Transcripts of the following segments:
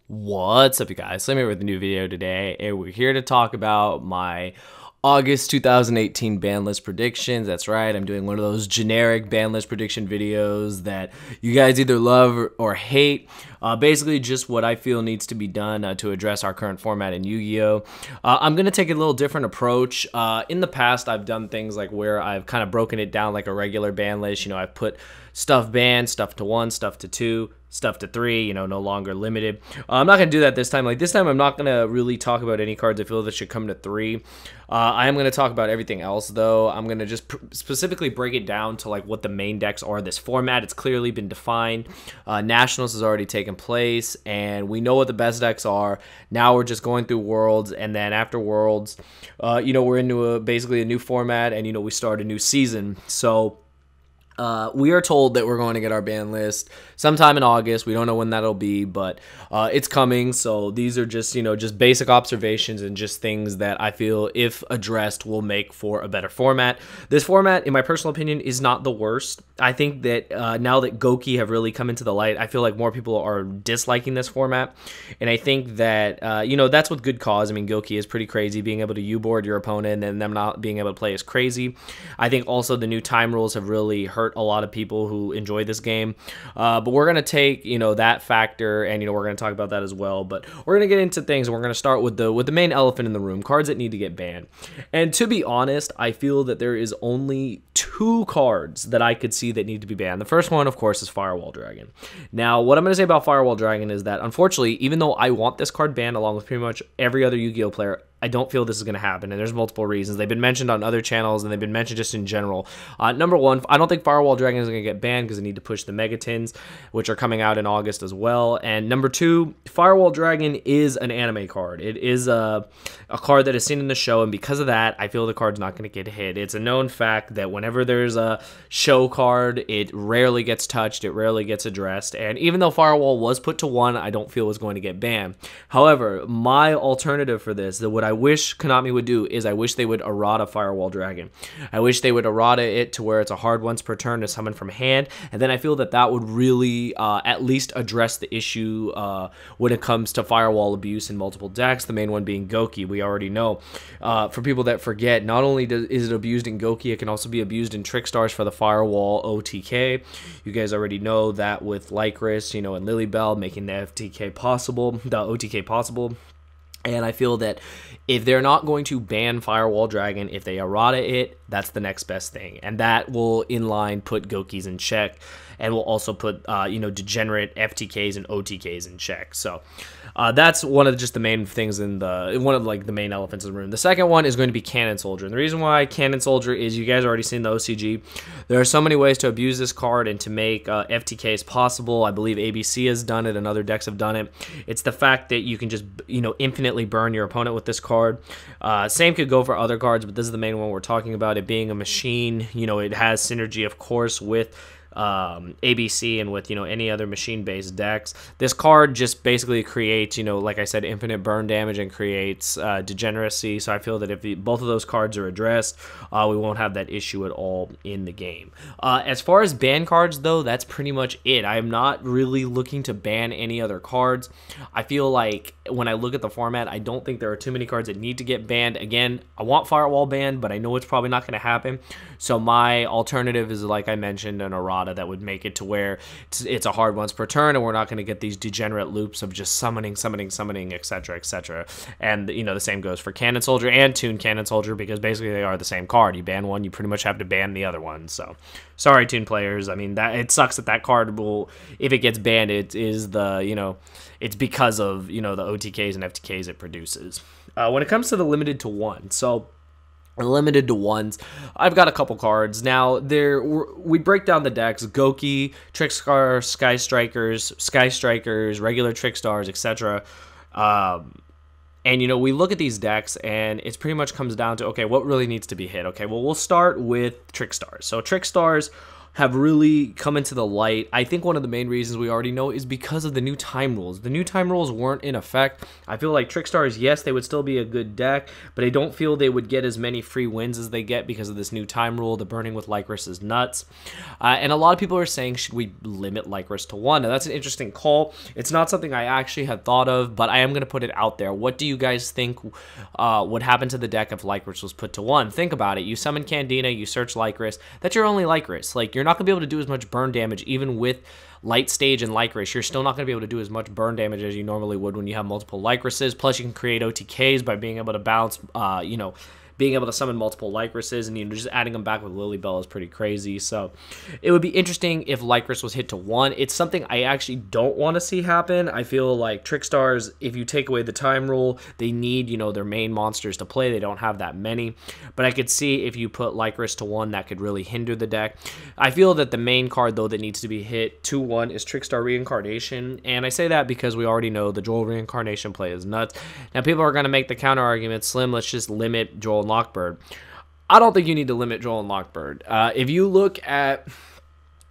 What's up, you guys? I'm here with a new video today, and we're here to talk about my August 2018 ban list predictions. That's right, I'm doing one of those generic ban list prediction videos that you guys either love or hate. Basically, just what I feel needs to be done to address our current format in Yu-Gi-Oh! I'm going to take a little different approach. In the past, I've done things like where I've kind of broken it down like a regular ban list. You know, I've put stuff banned, stuff to 1, stuff to 2, stuff to 3, you know, no longer limited. I'm not going to do that this time. Like this time, I'm not going to really talk about any cards I feel that should come to 3. I am going to talk about everything else, though. I'm going to just specifically break it down to like what the main decks are. This format, it's clearly been defined. Nationals has already taken place, and we know what the best decks are. Now we're just going through Worlds, and then after Worlds, you know, we're into basically a new format, and, you know, we start a new season. So we are told that we're going to get our ban list sometime in August. We don't know when that'll be, but it's coming. So these are just, you know, just basic observations and just things that I feel, if addressed, will make for a better format. This format, in my personal opinion, is not the worst. I think that now that Goki have really come into the light, I feel like more people are disliking this format. And I think that, you know, that's with good cause. I mean, Goki is pretty crazy. Being able to U-board your opponent and them not being able to play is crazy. I think also the new time rules have really hurt a lot of people who enjoy this game, but we're gonna take, you know, that factor, and, you know, we're gonna talk about that as well. But we're gonna get into things, and we're gonna start with the main elephant in the room: cards that need to get banned. And to be honest, I feel that there is only 2 cards that I could see that need to be banned. The first one, of course, is Firewall Dragon. Now, what I'm gonna say about Firewall Dragon is that, unfortunately, even though I want this card banned along with pretty much every other Yu-Gi-Oh player, I don't feel this is going to happen, and there's multiple reasons. They've been mentioned on other channels, and they've been mentioned just in general. Number one, I don't think Firewall Dragon is going to get banned because they need to push the Megatins, which are coming out in August as well. And number 2, Firewall Dragon is an anime card. It is a card that is seen in the show, and because of that, I feel the card's not going to get hit. It's a known fact that whenever there's a show card, it rarely gets touched, it rarely gets addressed, and even though Firewall was put to 1, I don't feel it's going to get banned. However, my alternative for this, what I wish Konami would do, is I wish they would errata Firewall Dragon. I wish they would errata it to where it's a hard once per turn to summon from hand, and then I feel that that would really at least address the issue when it comes to Firewall abuse in multiple decks, the main one being Goki. We already know. For people that forget, not only is it abused in Goki, it can also be abused in Trickstars for the Firewall OTK. You guys already know that with Lycris, you know, and Lilybell making the FTK possible, the OTK possible. And I feel that if they're not going to ban Firewall Dragon, if they errata it, that's the next best thing. And that will, in line, put Gokis in check, and will also put, you know, degenerate FTKs and OTKs in check. So that's one of just the main things in one of like the main elephants in the room. The second one is going to be Cannon Soldier. And the reason why Cannon Soldier is, you guys already seen the OCG. There are so many ways to abuse this card and to make FTKs possible. I believe ABC has done it and other decks have done it. It's the fact that you can just, you know, infinitely burn your opponent with this card. Same could go for other cards, but this is the main one we're talking about. It being a machine, you know, it has synergy, of course, with ABC and with, you know, any other machine-based decks. This card just basically creates, you know, like I said, infinite burn damage and creates degeneracy. So I feel that if both of those cards are addressed, we won't have that issue at all in the game. As far as ban cards, though, that's pretty much it. I am not really looking to ban any other cards. I feel like when I look at the format, I don't think there are too many cards that need to get banned. Again, I want Firewall banned, but I know it's probably not going to happen. So my alternative is, like I mentioned, an errata that would make it to where it's a hard once per turn, and we're not going to get these degenerate loops of just summoning, etc., etc. And, you know, the same goes for Cannon Soldier and Toon Cannon Soldier, because basically they are the same card. You ban one, you pretty much have to ban the other one. So sorry, Toon players. I mean, that it sucks that card will, if it gets banned, it is the, you know, it's because of, you know, the OTKs and FTKs it produces. When it comes to the limited to 1, so limited to 1s, I've got a couple cards. Now, we break down the decks: Goki, Trickstar, Sky Strikers, regular Trickstars, etc. And, you know, we look at these decks, and it pretty much comes down to, okay, what really needs to be hit? Okay, well, we'll start with Trickstars. So Trickstars have really come into the light. I think one of the main reasons we already know is because of the new time rules. The new time rules weren't in effect. I feel like Trickstars, yes, they would still be a good deck, but I don't feel they would get as many free wins as they get because of this new time rule. The burning with Lycris is nuts. And a lot of people are saying, should we limit Lycris to 1? Now, that's an interesting call. It's not something I actually had thought of, but I am going to put it out there. What do you guys think would happen to the deck if Lycris was put to 1? Think about it. You summon Candina, you search Lycris. That's your only Lycris. Like, you're not going to be able to do as much burn damage even with Light Stage and Lycris. You're still not going to be able to do as much burn damage as you normally would when you have multiple Lycrises. Plus, you can create OTKs by being able to bounce, being able to summon multiple Lycrises, and just adding them back with Lilybell is pretty crazy. So it would be interesting if Lycris was hit to 1. It's something I actually don't want to see happen. I feel like Trickstars, if you take away the time rule, they need, their main monsters to play. They don't have that many. But I could see if you put Lycris to 1, that could really hinder the deck. I feel that the main card, though, that needs to be hit to 1 is Trickstar Reincarnation. And I say that because we already know the Joel Reincarnation play is nuts. Now, people are going to make the counter argument, Slim, let's just limit Joel and Lockbird. I don't think you need to limit Joel and Lockbird. If you look at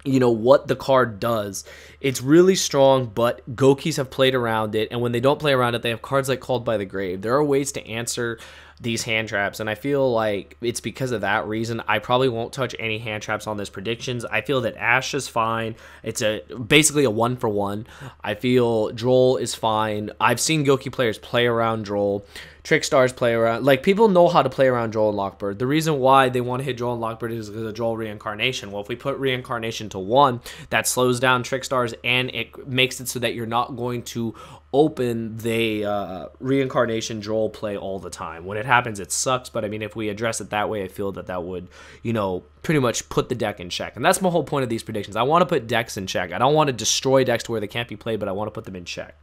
what the card does, it's really strong, but Gokis have played around it, and when they don't play around it, they have cards like Called by the Grave. There are ways to answer these hand traps, and I feel like it's because of that reason I probably won't touch any hand traps on this predictions. I feel that Ash is fine. It's basically a 1-for-1. I feel Droll is fine. I've seen Goki players play around Droll. Trickstars play around. Like, people know how to play around Joel and Lockbird. The reason why they want to hit Joel and Lockbird is because of Joel Reincarnation. Well, if we put Reincarnation to 1, that slows down Trickstars, and it makes it so that you're not going to open the Reincarnation Joel play all the time. When it happens, it sucks, but I mean, if we address it that way, I feel that that would, pretty much put the deck in check. And that's my whole point of these predictions. I want to put decks in check. I don't want to destroy decks to where they can't be played, but I want to put them in check.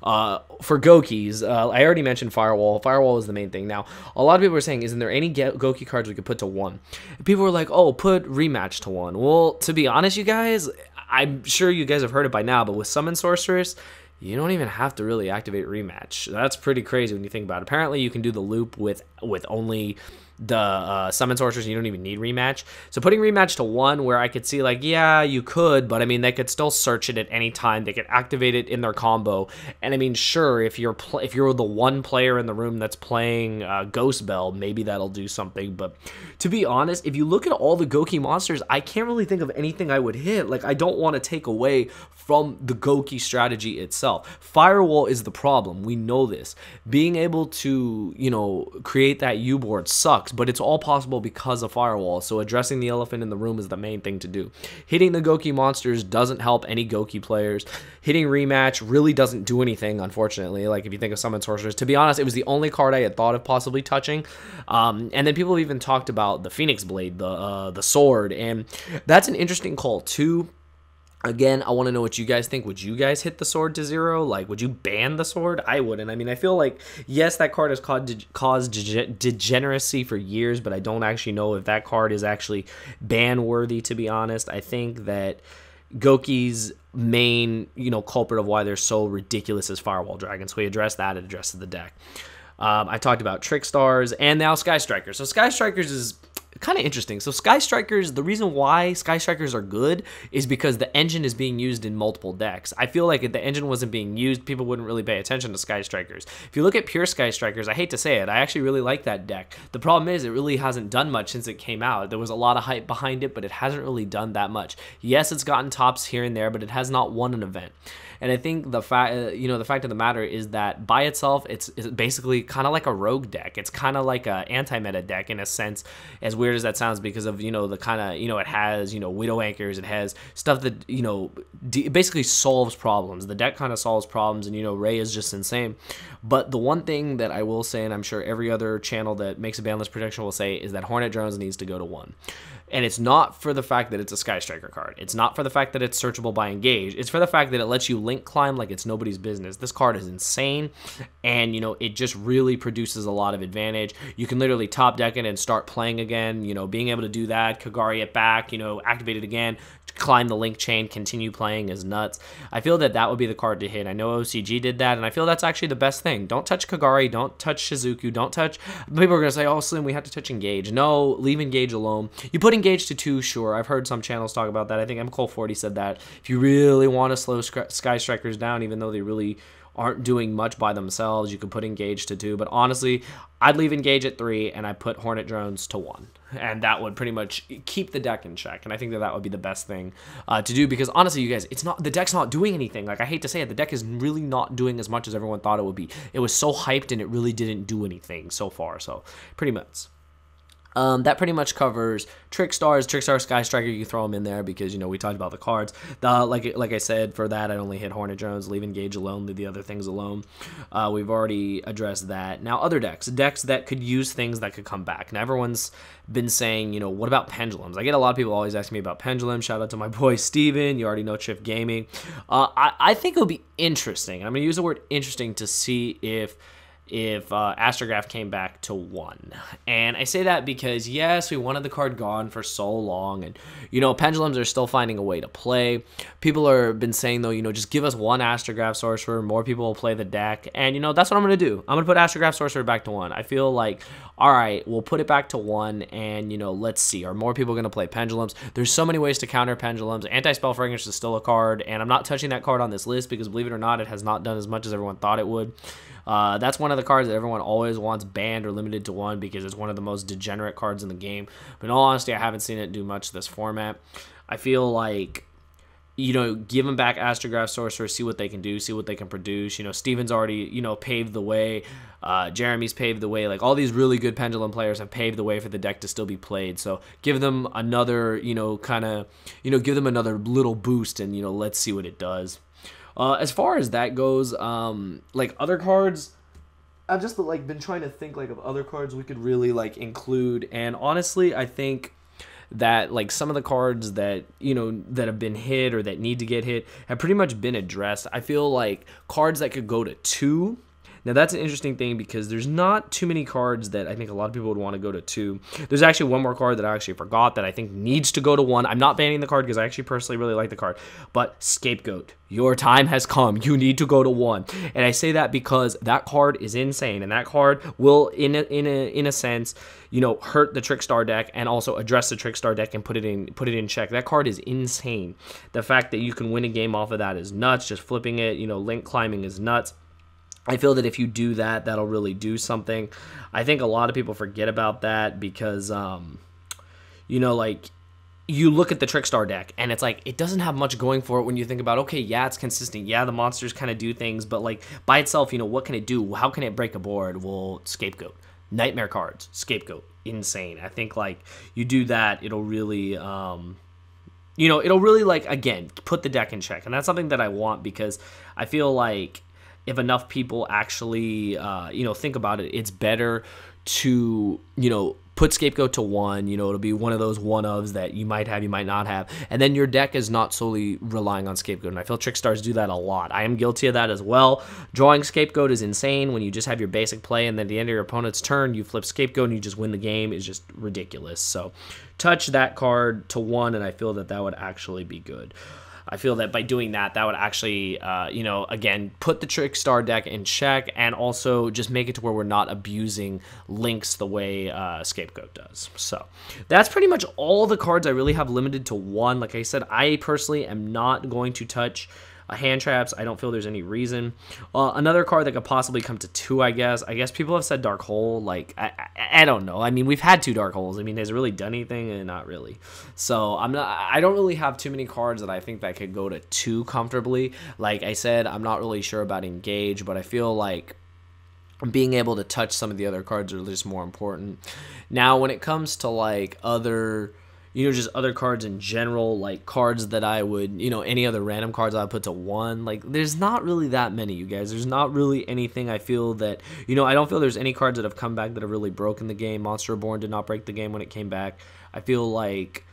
For Gokis, I already mentioned Firewall. Firewall is the main thing. Now, a lot of people are saying, isn't there any Goki cards we could put to 1? People were like, oh, put Rematch to 1. Well, to be honest, you guys, I'm sure you guys have heard it by now, but with Summon Sorceress, you don't even have to really activate Rematch. That's pretty crazy when you think about it. Apparently, you can do the loop with only the Summon Sorcerers, you don't even need Rematch. So putting Rematch to 1, where I could see, like, yeah, you could, but I mean, they could still search it at any time. They could activate it in their combo. And I mean, sure, if you're the one player in the room that's playing Ghost Bell, maybe that'll do something. But to be honest, if you look at all the Goki monsters, I can't really think of anything I would hit. Like, I don't want to take away from the Goki strategy itself. Firewall is the problem. We know this. Being able to, create that U-board sucks, but it's all possible because of Firewall. So addressing the elephant in the room is the main thing to do. Hitting the Goki monsters doesn't help any Goki players. Hitting Rematch really doesn't do anything, unfortunately. Like, if you think of Summon Sorcerers, to be honest, it was the only card I had thought of possibly touching. And then people have even talked about the Phoenix Blade, the sword, and that's an interesting call too. Again, I want to know what you guys think. Would you guys hit the sword to 0? Like, would you ban the sword? I wouldn't. I mean, I feel like, yes, that card has caused degeneracy for years, but I don't actually know if that card is actually ban-worthy, to be honest. I think that Goki's main, culprit of why they're so ridiculous is Firewall Dragon. So we address that, it addresses the deck. I talked about Trickstars and now Sky Strikers. So Sky Strikers is kind of interesting. So Sky Strikers, the reason why Sky Strikers are good is because the engine is being used in multiple decks. I feel like if the engine wasn't being used, people wouldn't really pay attention to Sky Strikers. If you look at pure Sky Strikers, I hate to say it, I actually really like that deck. The problem is it really hasn't done much since it came out. There was a lot of hype behind it, but it hasn't really done that much. Yes, it's gotten tops here and there, but it has not won an event. And I think the fact of the matter is that by itself, it's basically kind of like a rogue deck. It's kind of like an anti-meta deck in a sense, as weird as that sounds, because of, the kind of, it has, Widow Anchors, it has stuff that, basically solves problems. The deck kind of solves problems, and, Ray is just insane. But the one thing that I will say, and I'm sure every other channel that makes a ban list prediction will say, is that Hornet Drones needs to go to 1. And it's not for the fact that it's a Sky Striker card. It's not for the fact that it's searchable by Engage. It's for the fact that it lets you link climb like it's nobody's business. This card is insane, and, it just really produces a lot of advantage. You can literally top deck it and start playing again, being able to do that, Kagari it back, activate it again, climb the link chain, continue playing is nuts. I feel that that would be the card to hit. I know OCG did that, and I feel that's actually the best thing. Don't touch Kagari, don't touch Shizuku, don't touch... People are going to say, oh, Slim, we have to touch Engage. No, leave Engage alone. You put Engage to 2, sure. I've heard some channels talk about that. I think MCole40 said that. If you really want to slow Sky Strikers down, even though they really aren't doing much by themselves, you could put Engage to 2. But honestly, I'd leave Engage at 3, and I'd put Hornet Drones to 1. And that would pretty much keep the deck in check. And I think that that would be the best thing to do, because honestly, you guys, the deck's not doing anything. Like, I hate to say it, the deck is really not doing as much as everyone thought it would be. It was so hyped, and it really didn't do anything so far. So, pretty much. That pretty much covers Trickstar, Sky Striker. You can throw them in there because, you know, we talked about the cards. Like I said, for that, I'd only hit Hornet Drones, leave Engage alone, leave the other things alone. We've already addressed that. Now, other decks that could use things that could come back. Now, everyone's been saying, you know, what about Pendulums? I get a lot of people always asking me about Pendulums. Shout out to my boy Steven. You already know Chiff Gaming. I think it'll be interesting. I'm going to use the word interesting to see if Astrograph came back to 1. And I say that because, yes, we wanted the card gone for so long, and, you know, Pendulums are still finding a way to play. People are been saying, though, you know, just give us 1 Astrograph Sorcerer, more people will play the deck, and, you know, that's what I'm going to do. I'm going to put Astrograph Sorcerer back to 1. I feel like, all right, we'll put it back to 1, and, you know, let's see. Are more people going to play Pendulums? There's so many ways to counter Pendulums. Anti-Spell Fragrance is still a card, and I'm not touching that card on this list because, believe it or not, it has not done as much as everyone thought it would. That's one of the cards that everyone always wants banned or limited to 1 because it's one of the most degenerate cards in the game. But in all honesty, I haven't seen it do much this format. I feel like, you know, give them back Astrograph Sorcerer, see what they can do, see what they can produce. You know, Steven's already, you know, paved the way. Jeremy's paved the way. Like, all these really good Pendulum players have paved the way for the deck to still be played. So give them another, you know, kind of, you know, give them another little boost, and, you know, let's see what it does. As far as that goes, like, other cards, I've just, like, been trying to think, like, of other cards we could really, like, include, and honestly, I think that, like, some of the cards that, you know, that have been hit or that need to get hit have pretty much been addressed. I feel like cards that could go to 2... Now, that's an interesting thing because there's not too many cards that I think a lot of people would want to go to 2. There's actually one more card that I actually forgot that I think needs to go to 1. I'm not banning the card because I actually personally really like the card. But Scapegoat, your time has come. You need to go to 1. And I say that because that card is insane. And that card will, in a sense, you know, hurt the Trickstar deck and also address the Trickstar deck and put it in check. That card is insane. The fact that you can win a game off of that is nuts. Just flipping it, you know, link climbing is nuts. I feel that if you do that, that'll really do something. I think a lot of people forget about that because, you know, like, you look at the Trickstar deck, and it's like, it doesn't have much going for it when you think about, okay, yeah, it's consistent. Yeah, the monsters kind of do things, but, like, by itself, you know, what can it do? How can it break a board? Well, Scapegoat. Nightmare cards. Scapegoat. Insane. I think, like, you do that, it'll really, you know, it'll really, like, again, put the deck in check. And that's something that I want because I feel like if enough people actually, you know, think about it, it's better to, you know, put Scapegoat to 1. You know, it'll be one of those one-ofs that you might have, you might not have. And then your deck is not solely relying on Scapegoat. And I feel Trickstars do that a lot. I am guilty of that as well. Drawing Scapegoat is insane when you just have your basic play and then at the end of your opponent's turn, you flip Scapegoat and you just win the game. It's just ridiculous. So touch that card to 1, and I feel that that would actually be good. I feel that by doing that, that would actually, you know, again, put the Trickstar deck in check and also just make it to where we're not abusing links the way Scapegoat does. So that's pretty much all the cards I really have limited to 1. Like I said, I personally am not going to touch hand traps. I don't feel there's any reason. Another card that could possibly come to 2, I guess. People have said Dark Hole. Like, I don't know. I mean, we've had 2 Dark Holes. I mean, has it really done anything? Not really. So I don't really have too many cards that I think that could go to 2 comfortably. Like I said, I'm not really sure about Engage, but I feel like being able to touch some of the other cards are just more important. Now, when it comes to, like, other, you know, just other cards in general, like cards that I would, you know, any other random cards I would put to 1, like, there's not really that many, you guys. There's not really anything I feel that, you know, I don't feel there's any cards that have come back that have really broken the game. Monster Reborn did not break the game when it came back. I feel like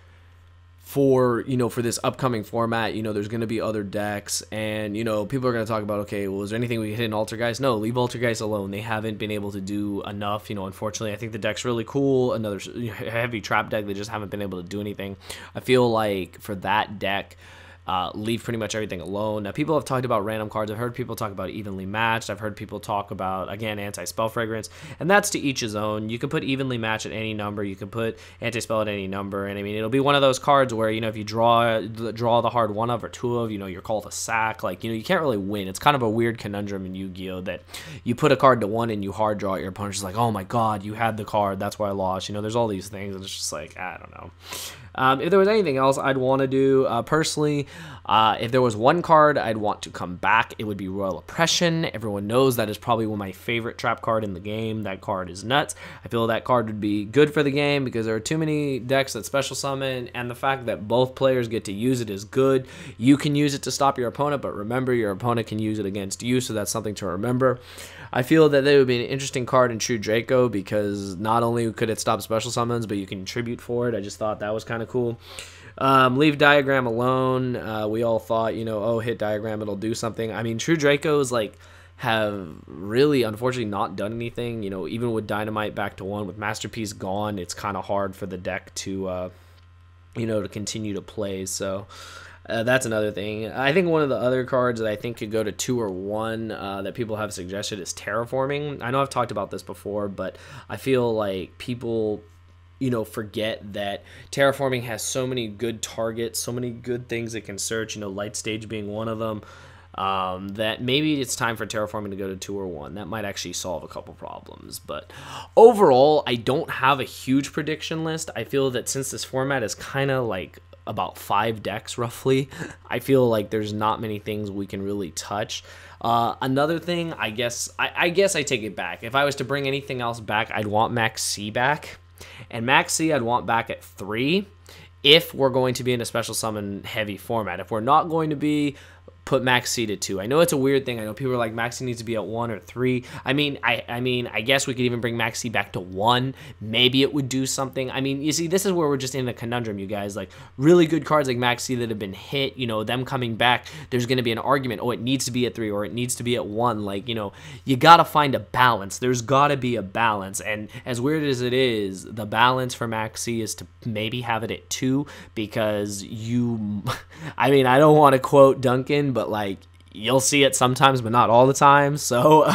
for, you know, for this upcoming format, you know, there's going to be other decks, and, you know, people are going to talk about, okay, well, is there anything we can hit in Altergeist? No, leave Altergeist alone. They haven't been able to do enough, you know, unfortunately. I think the deck's really cool. Another heavy trap deck, they just haven't been able to do anything. I feel like for that deck, leave pretty much everything alone. Now, people have talked about random cards. I've heard people talk about evenly matched. I've heard people talk about, again, anti-spell fragrance, and that's to each his own. You can put evenly matched at any number. You can put anti-spell at any number, and I mean, it'll be one of those cards where, you know, if you draw the hard one of or two of, you know, you're called a sack. Like, you know, you can't really win. It's kind of a weird conundrum in Yu-Gi-Oh! That you put a card to one and you hard draw it, your opponent's just like, oh my god, you had the card, that's why I lost. You know, there's all these things, and it's just like, I don't know. If there was anything else I'd want to do, personally, if there was one card I'd want to come back, it would be Royal Oppression. Everyone knows that is probably one of my favorite trap card in the game. That card is nuts. I feel that card would be good for the game because there are too many decks that special summon, and the fact that both players get to use it is good. You can use it to stop your opponent, but remember, your opponent can use it against you, so that's something to remember. I feel that there would be an interesting card in True Draco because not only could it stop special summons, but you can tribute for it. I just thought that was kind of cool. Leave Diagram alone. We all thought, you know, oh, hit Diagram, it'll do something. I mean, True Dracos, like, have really, unfortunately, not done anything. You know, even with Dynamite back to 1, with Masterpiece gone, it's kind of hard for the deck to, you know, to continue to play. So that's another thing. I think one of the other cards that I think could go to 2 or 1 that people have suggested is Terraforming. I know I've talked about this before, but I feel like people, you know, forget that Terraforming has so many good targets, so many good things it can search, you know, Light Stage being one of them, that maybe it's time for Terraforming to go to 2 or 1. That might actually solve a couple problems. But overall, I don't have a huge prediction list. I feel that since this format is kind of like about 5 decks roughly, I feel like there's not many things we can really touch. Another thing, I guess I take it back. If I was to bring anything else back, I'd want Max C back. And Max C I'd want back at 3 if we're going to be in a special summon heavy format. If we're not going to be, put Max C to 2. I know it's a weird thing. I know people are like, Max C needs to be at 1 or 3. I mean, I guess we could even bring Max C back to 1. Maybe it would do something. I mean, you see, this is where we're just in a conundrum, you guys. Like, really good cards like Max C that have been hit, you know, them coming back, there's going to be an argument. Oh, it needs to be at 3 or it needs to be at 1. Like, you know, you got to find a balance. There's got to be a balance. And as weird as it is, the balance for Max C is to maybe have it at 2 because you, I mean, I don't want to quote Duncan, but like, you'll see it sometimes, but not all the time. So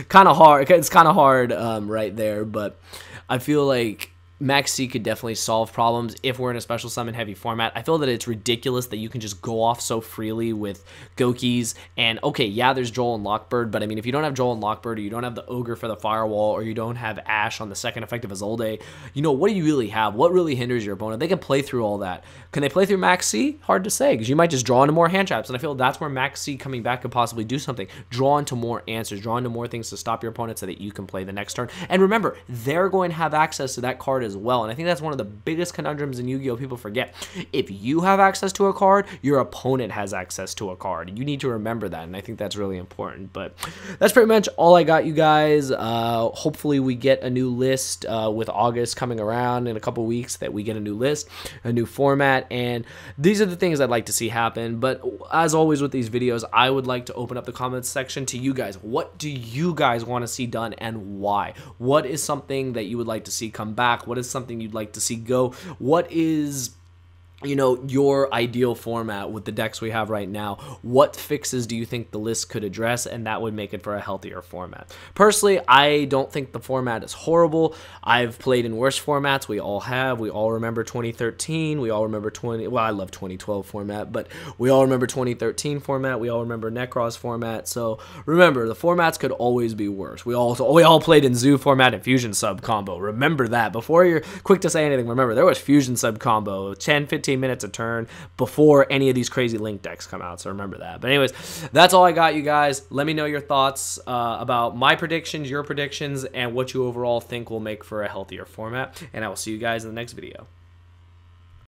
kind of hard. It's kind of hard right there. But I feel like Max C could definitely solve problems if we're in a special summon heavy format. I feel that it's ridiculous that you can just go off so freely with Gokis. And okay, yeah, there's Joel and Lockbird, but I mean, if you don't have Joel and Lockbird, or you don't have the Ogre for the Firewall, or you don't have Ash on the second effect of Azulde, you know, what do you really have? What really hinders your opponent? They can play through all that. Can they play through Max C? Hard to say, because you might just draw into more hand traps, and I feel that's where Max C coming back could possibly do something. Draw into more answers, draw into more things to stop your opponent so that you can play the next turn. And remember, they're going to have access to that card as well, and I think that's one of the biggest conundrums in Yu-Gi-Oh! People forget. If you have access to a card, your opponent has access to a card. You need to remember that, and I think that's really important. But that's pretty much all I got, you guys. Hopefully we get a new list with August coming around in a couple weeks, that we get a new list, a new format, and these are the things I'd like to see happen. But as always with these videos, I would like to open up the comments section to you guys. What do you guys want to see done and why? What is something that you would like to see come back? What is something you'd like to see go? What is, you know, your ideal format with the decks we have right now? What fixes do you think the list could address, and that would make it for a healthier format? Personally, I don't think the format is horrible. I've played in worse formats. We all have. We all remember 2013. We all remember well, I love 2012 format, but we all remember 2013 format. We all remember Necros format. So remember, the formats could always be worse. We all played in Zoo format and Fusion sub combo. Remember that. Before you're quick to say anything, remember, there was Fusion sub combo, 10, 15 minutes a turn before any of these crazy link decks come out, so remember that. But anyways, that's all I got, you guys. Let me know your thoughts about my predictions, your predictions, and what you overall think will make for a healthier format, and I will see you guys in the next video.